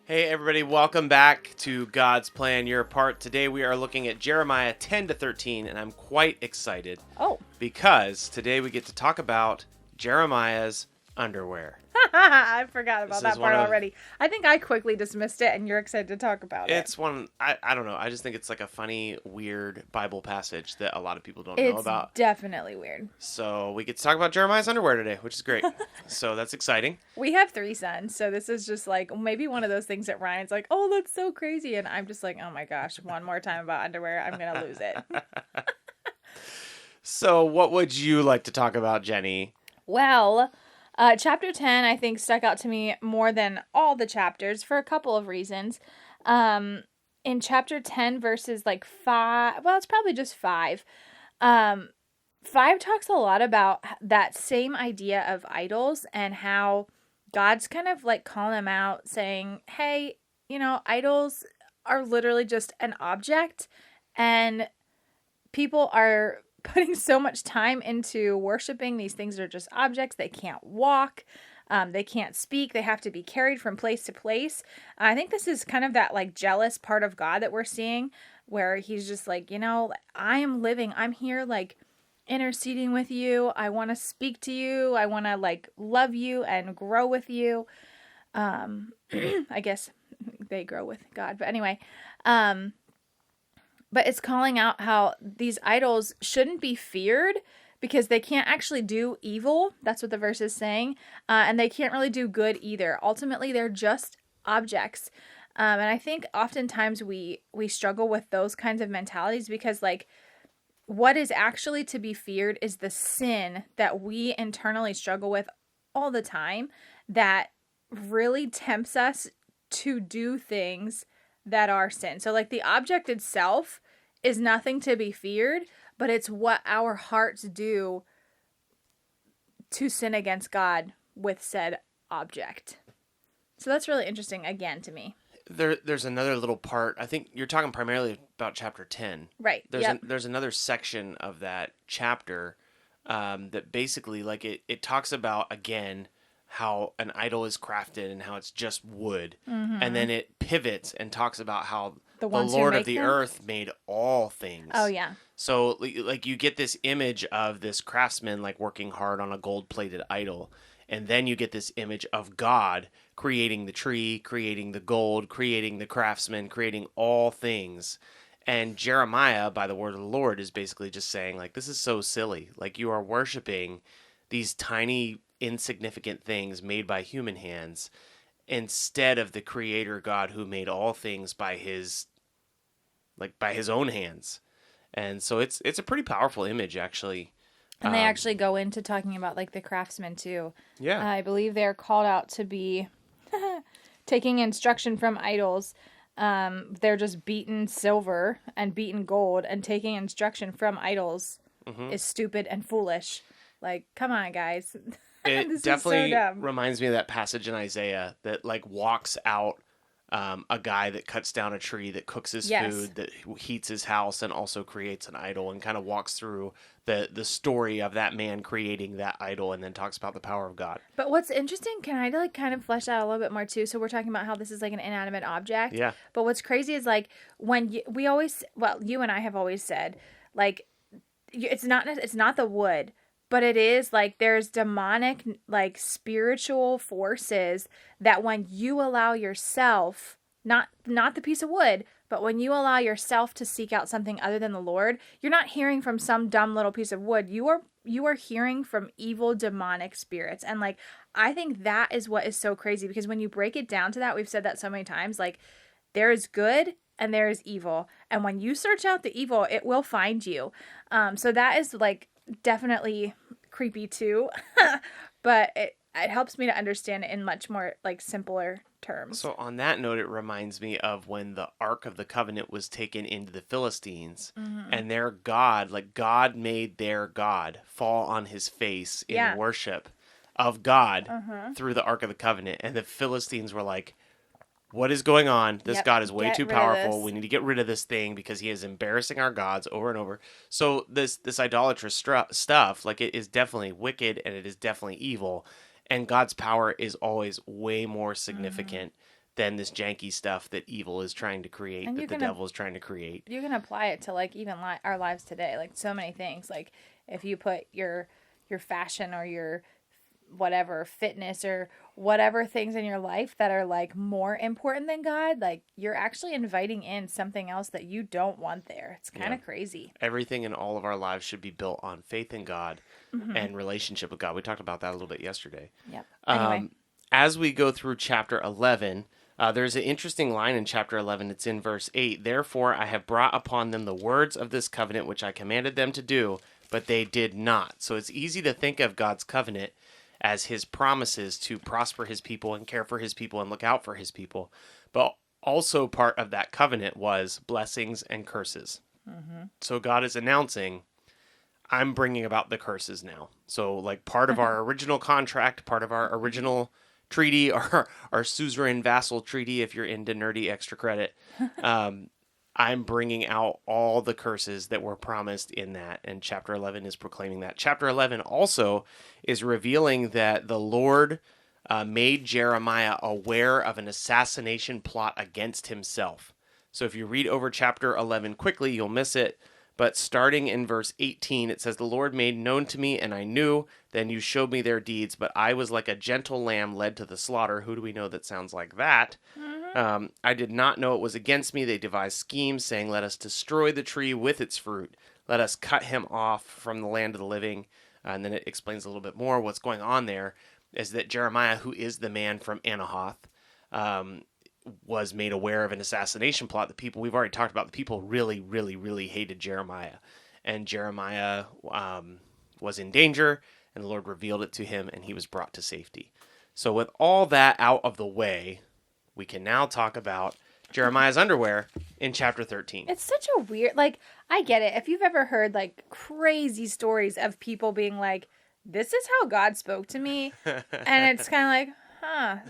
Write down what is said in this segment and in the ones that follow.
Hey everybody, welcome back to God's Plan, Your Part. Today we are looking at Jeremiah 10 to 13, and I'm quite excited. Oh. Because today we get to talk about Jeremiah's underwear. I forgot about This that is part one of- already. I think I quickly dismissed it, and you're excited to talk about it. It's one, I don't know, I just think it's like a funny, weird Bible passage that a lot of people don't know about. It's definitely weird. So we get to talk about Jeremiah's underwear today, which is great. So that's exciting. We have 3 sons, so this is just like maybe one of those things that Ryan's like, oh, that's so crazy. And I'm just like, oh my gosh, one more time about underwear, I'm going to lose it. So what would you like to talk about, Jenny? Well, chapter 10, I think, stuck out to me more than all the chapters for a couple of reasons. In chapter 10, verses like 5, well, it's probably just 5. 5 talks a lot about that same idea of idols and how God's kind of like calling them out, saying, hey, idols are literally just an object, and people are putting so much time into worshiping these things that are just objects. They can't walk. They can't speak. They have to be carried from place to place. I think this is kind of that like jealous part of God that we're seeing, where he's just like, I am living. I'm here like interceding with you. I want to speak to you. I want to like love you and grow with you. I guess they grow with God. But anyway, but it's calling out how these idols shouldn't be feared because they can't actually do evil. That's what the verse is saying. And they can't really do good either. Ultimately, they're just objects. And I think oftentimes we struggle with those kinds of mentalities because, like, what is actually to be feared is the sin that we internally struggle with all the time that really tempts us to do things that are sin. So like the object itself is nothing to be feared, but it's what our hearts do to sin against God with said object. So that's really interesting again to me. There's another little part. I think you're talking primarily about chapter 10. Right. There's another section of that chapter that basically like it talks about again how an idol is crafted and how it's just wood. Mm-hmm. And then it pivots and talks about how the Lord of the earth made all things. Oh, yeah. So like you get this image of this craftsman like working hard on a gold-plated idol. And then you get this image of God creating the tree, creating the gold, creating the craftsman, creating all things. And Jeremiah, by the word of the Lord, is basically just saying, like, this is so silly. Like, you are worshiping these tiny, insignificant things made by human hands instead of the creator God who made all things by his own hands. And so it's a pretty powerful image, actually. And they actually go into talking about like the craftsmen too. Yeah. I believe they're called out to be taking instruction from idols. They're just beaten silver and beaten gold, and taking instruction from idols is stupid and foolish. Like, come on, guys. It definitely reminds me of that passage in Isaiah that like walks out a guy that cuts down a tree, that cooks his food, that heats his house, and also creates an idol, and kind of walks through the story of that man creating that idol, and then talks about the power of God. But what's interesting, can I like kind of flesh out a little bit more too? So we're talking about how this is like an inanimate object. Yeah. But what's crazy is like when you and I have always said, like, it's not the wood, but it is like there's demonic, like spiritual forces that when you allow yourself, not the piece of wood, but when you allow yourself to seek out something other than the Lord, you're not hearing from some dumb little piece of wood. You are hearing from evil demonic spirits. And like, I think that is what is so crazy, because when you break it down to that, we've said that so many times, like there is good and there is evil. And when you search out the evil, it will find you. So that is like definitely creepy too, but it helps me to understand it in much more like simpler terms. So on that note, it reminds me of when the Ark of the Covenant was taken into the Philistines, and their God, like God made their God fall on his face in worship of God through the Ark of the Covenant. And the Philistines were like, what is going on? This God is way too powerful. We need to get rid of this thing because he is embarrassing our gods over and over. So this idolatrous stuff, like, it is definitely wicked and it is definitely evil. And God's power is always way more significant than this janky stuff that evil is trying to create, And that the devil is trying to create. You can apply it to like even our lives today, like so many things. Like if you put your fashion or your whatever fitness or whatever things in your life that are like more important than God, like you're actually inviting in something else that you don't want there. It's kind of crazy. Everything in all of our lives should be built on faith in God and relationship with God. We talked about that a little bit yesterday. Yep. Anyway. As we go through chapter 11, there's an interesting line in chapter 11. It's in verse 8. Therefore, I have brought upon them the words of this covenant, which I commanded them to do, but they did not. So it's easy to think of God's covenant as his promises to prosper his people and care for his people and look out for his people. But also part of that covenant was blessings and curses. So God is announcing, I'm bringing about the curses now. So like part of our original contract, part of our original treaty, our suzerain vassal treaty, if you're into nerdy extra credit, I'm bringing out all the curses that were promised in that. And chapter 11 is proclaiming that. Chapter 11 also is revealing that the Lord made Jeremiah aware of an assassination plot against himself. So if you read over chapter 11 quickly, you'll miss it. But starting in verse 18, it says, the Lord made known to me, and I knew. Then you showed me their deeds, but I was like a gentle lamb led to the slaughter. Who do we know that sounds like that? I did not know it was against me. They devised schemes, saying, let us destroy the tree with its fruit. Let us cut him off from the land of the living. And then it explains a little bit more. What's going on there is that Jeremiah, who is the man from Anahoth, was made aware of an assassination plot. The people, we've already talked about, the people really, really, really hated Jeremiah. And Jeremiah was in danger, and the Lord revealed it to him, and he was brought to safety. So with all that out of the way, we can now talk about Jeremiah's underwear in chapter 13. It's such a weird, like, I get it. If you've ever heard, like, crazy stories of people being like, this is how God spoke to me, and it's kind of like,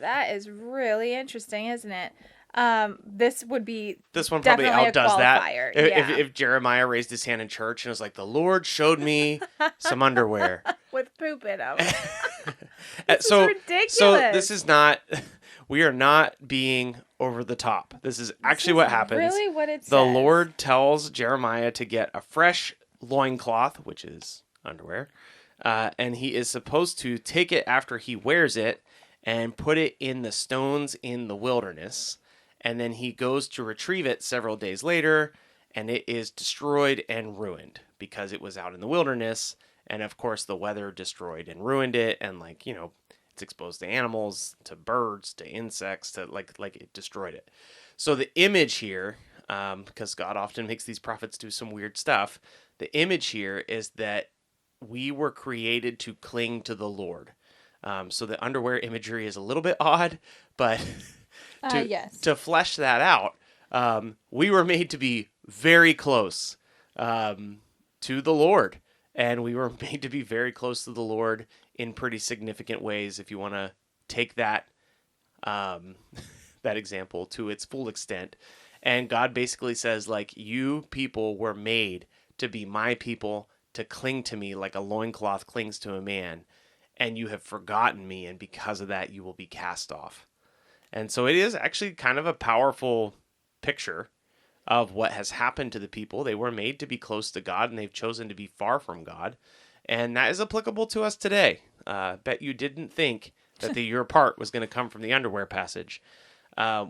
that is really interesting, isn't it? This one probably outdoes that. If Jeremiah raised his hand in church and was like, the Lord showed me some underwear. With poop in them. This is ridiculous. So this is not... We are not being over the top. This is actually what happens. Really what it says. The Lord tells Jeremiah to get a fresh loincloth, which is underwear, and he is supposed to take it after he wears it and put it in the stones in the wilderness. And then he goes to retrieve it several days later, and it is destroyed and ruined because it was out in the wilderness. And of course, the weather destroyed and ruined it. And it's exposed to animals, to birds, to insects, to like it destroyed it. So the image here, because God often makes these prophets do some weird stuff, the image here is that we were created to cling to the Lord. So the underwear imagery is a little bit odd, but to flesh that out, we were made to be very close to the Lord. And we were made to be very close to the Lord in pretty significant ways. If you want to take that that example to its full extent, and God basically says, like, you people were made to be my people, to cling to me like a loincloth clings to a man, and you have forgotten me, and because of that, you will be cast off. And so it is actually kind of a powerful picture of what has happened to the people. They were made to be close to God, and they've chosen to be far from God. And that is applicable to us today. Bet you didn't think that your part was going to come from the underwear passage.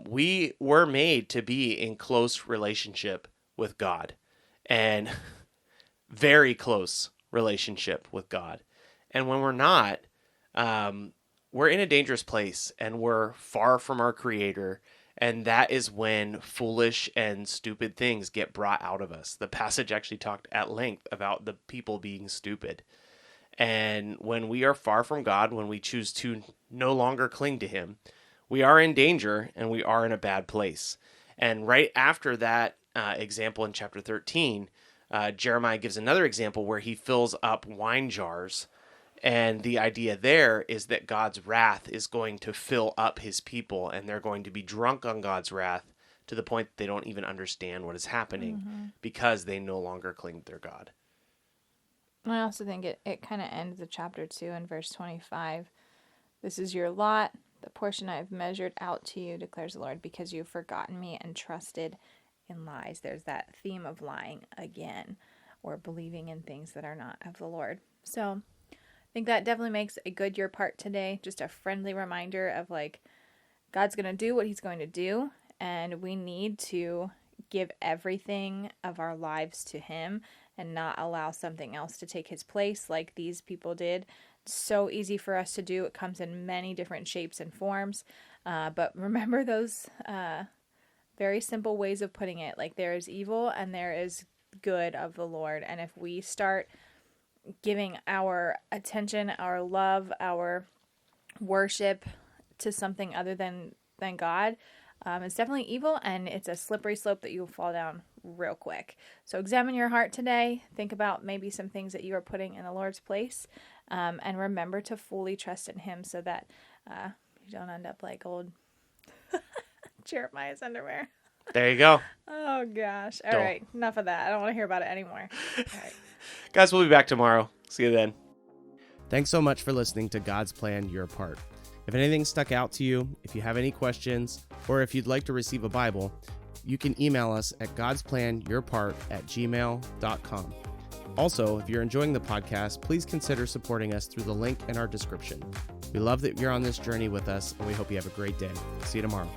We were made to be in close relationship with God, and very close relationship with God. And when we're not, we're in a dangerous place, and we're far from our Creator. And that is when foolish and stupid things get brought out of us. The passage actually talked at length about the people being stupid. And when we are far from God, when we choose to no longer cling to Him, we are in danger and we are in a bad place. And right after that example in chapter 13, Jeremiah gives another example where he fills up wine jars. And the idea there is that God's wrath is going to fill up His people, and they're going to be drunk on God's wrath to the point that they don't even understand what is happening because they no longer cling to their God. I also think it kind of ends the chapter 2 in verse 25. This is your lot. the portion I have measured out to you, declares the Lord, because you've forgotten me and trusted in lies. There's that theme of lying again, or believing in things that are not of the Lord. So I think that definitely makes a good your part today. Just a friendly reminder of like, God's going to do what he's going to do, and we need to give everything of our lives to him and not allow something else to take his place like these people did. It's so easy for us to do. It comes in many different shapes and forms. But remember those very simple ways of putting it. Like, there is evil and there is good of the Lord. And if we start giving our attention, our love, our worship to something other than God, it's definitely evil, and it's a slippery slope that you'll fall down real quick. So examine your heart today. Think about maybe some things that you are putting in the Lord's place, and remember to fully trust in him so that you don't end up like old Jeremiah's underwear. There you go. Oh gosh. All right, enough of that. I don't want to hear about it anymore. All right. Guys, we'll be back tomorrow. See you then. Thanks so much for listening to God's Plan, Your Part. If anything stuck out to you, if you have any questions, or if you'd like to receive a Bible, you can email us at godsplanyourpart@gmail.com. Also, if you're enjoying the podcast, please consider supporting us through the link in our description. We love that you're on this journey with us, and we hope you have a great day. See you tomorrow.